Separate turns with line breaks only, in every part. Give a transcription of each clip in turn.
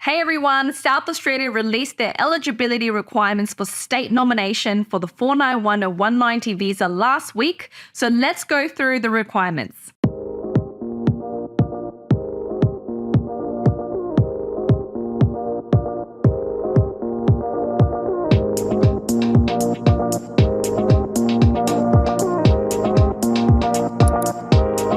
Hey everyone, South Australia released their eligibility requirements for state nomination for the 491 and 190 visa last week, so let's go through the requirements.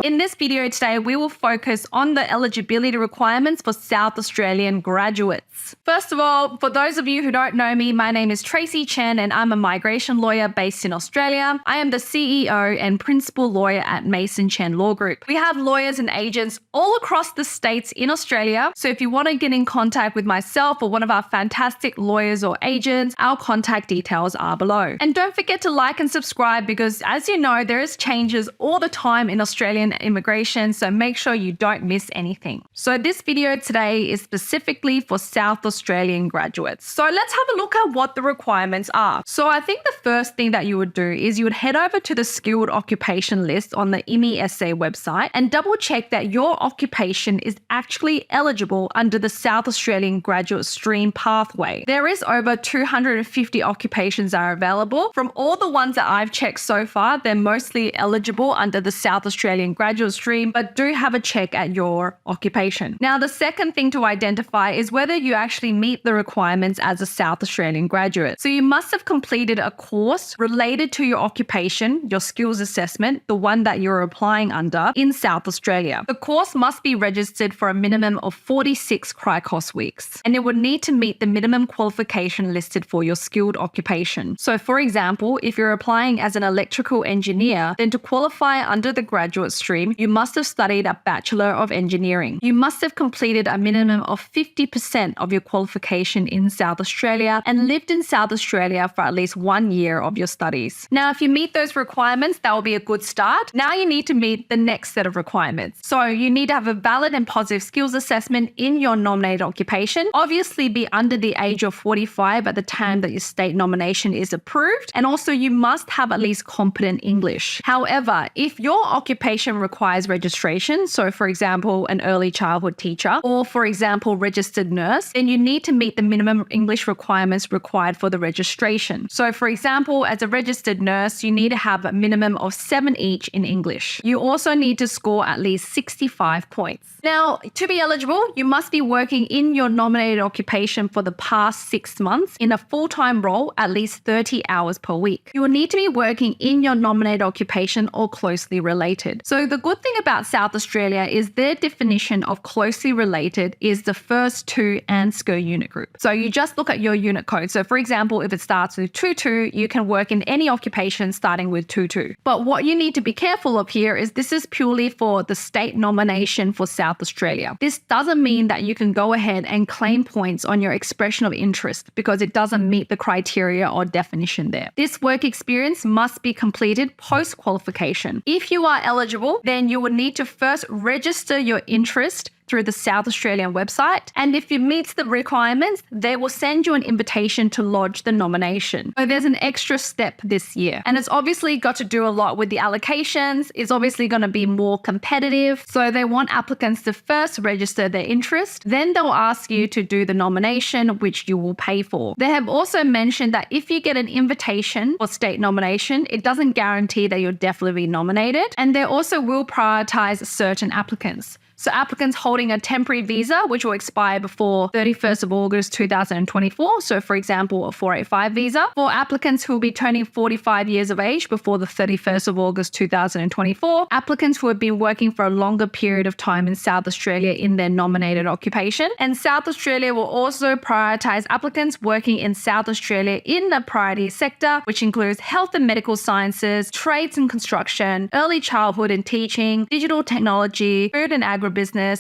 In this video today, we will focus on the eligibility requirements for South Australian graduates. First of all, for those of you who don't know me, my name is Tracy Chen and I'm a migration lawyer based in Australia. I am the CEO and principal lawyer at Mason Chen Law Group. We have lawyers and agents all across the states in Australia, so if you want to get in contact with myself or one of our fantastic lawyers or agents, our contact details are below. And don't forget to like and subscribe because, as you know, there is changes all the time in Australian immigration, so make sure you don't miss anything. So this video today is specifically for South Australian graduates. So let's have a look at what the requirements are. So I think the first thing that you would do is you would head over to the skilled occupation list on the IMMISA website and double check that your occupation is actually eligible under the South Australian graduate stream pathway. There is over 250 occupations that are available. From all the ones that I've checked so far, they're mostly eligible under the South Australian graduate stream, but do have a check at your occupation. Now, the second thing to identify is whether you actually meet the requirements as a South Australian graduate. So you must have completed a course related to your occupation, your skills assessment, the one that you're applying under in South Australia. The course must be registered for a minimum of 46 CRICOS weeks, and it would need to meet the minimum qualification listed for your skilled occupation. So for example, if you're applying as an electrical engineer, then to qualify under the graduate stream, you must have studied a Bachelor of Engineering. You must have completed a minimum of 50% of your qualification in South Australia and lived in South Australia for at least 1 year of your studies. Now, if you meet those requirements, that will be a good start. Now you need to meet the next set of requirements. So you need to have a valid and positive skills assessment in your nominated occupation, obviously be under the age of 45 at the time that your state nomination is approved, and also you must have at least competent English. However, if your occupation requires registration, so for example, an early childhood teacher, or for example, registered nurse, then you need to meet the minimum English requirements required for the registration. So for example, as a registered nurse, you need to have a minimum of 7 each in English. You also need to score at least 65 points. Now, to be eligible, you must be working in your nominated occupation for the past 6 months in a full-time role, at least 30 hours per week. You will need to be working in your nominated occupation or closely related. So the good thing about South Australia is their definition of closely related is the first two ANSCO unit group. So you just look at your unit code. So for example, if it starts with 22, you can work in any occupation starting with 22. But what you need to be careful of here is this is purely for the state nomination for South Australia. This doesn't mean that you can go ahead and claim points on your expression of interest because it doesn't meet the criteria or definition there. This work experience must be completed post-qualification. If you are eligible, then you would need to first register your interest through the South Australian website. And if it meets the requirements, they will send you an invitation to lodge the nomination. So there's an extra step this year. And it's obviously got to do a lot with the allocations. It's obviously going to be more competitive. So they want applicants to first register their interest. Then they'll ask you to do the nomination, which you will pay for. They have also mentioned that if you get an invitation for state nomination, it doesn't guarantee that you'll definitely be nominated. And they also will prioritize certain applicants. So applicants holding a temporary visa, which will expire before 31st of August 2024. So for example, a 485 visa. For applicants who will be turning 45 years of age before the 31st of August 2024. Applicants who have been working for a longer period of time in South Australia in their nominated occupation. And South Australia will also prioritize applicants working in South Australia in the priority sector, which includes health and medical sciences, trades and construction, early childhood and teaching, digital technology, food and agribusiness,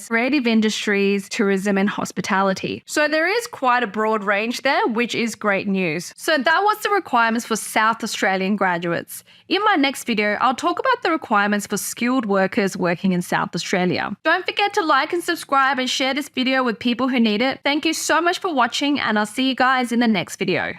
creative industries, tourism and hospitality. So there is quite a broad range there, which is great news. So that was the requirements for South Australian graduates. In my next video, I'll talk about the requirements for skilled workers working in South Australia. Don't forget to like and subscribe and share this video with people who need it. Thank you so much for watching and I'll see you guys in the next video.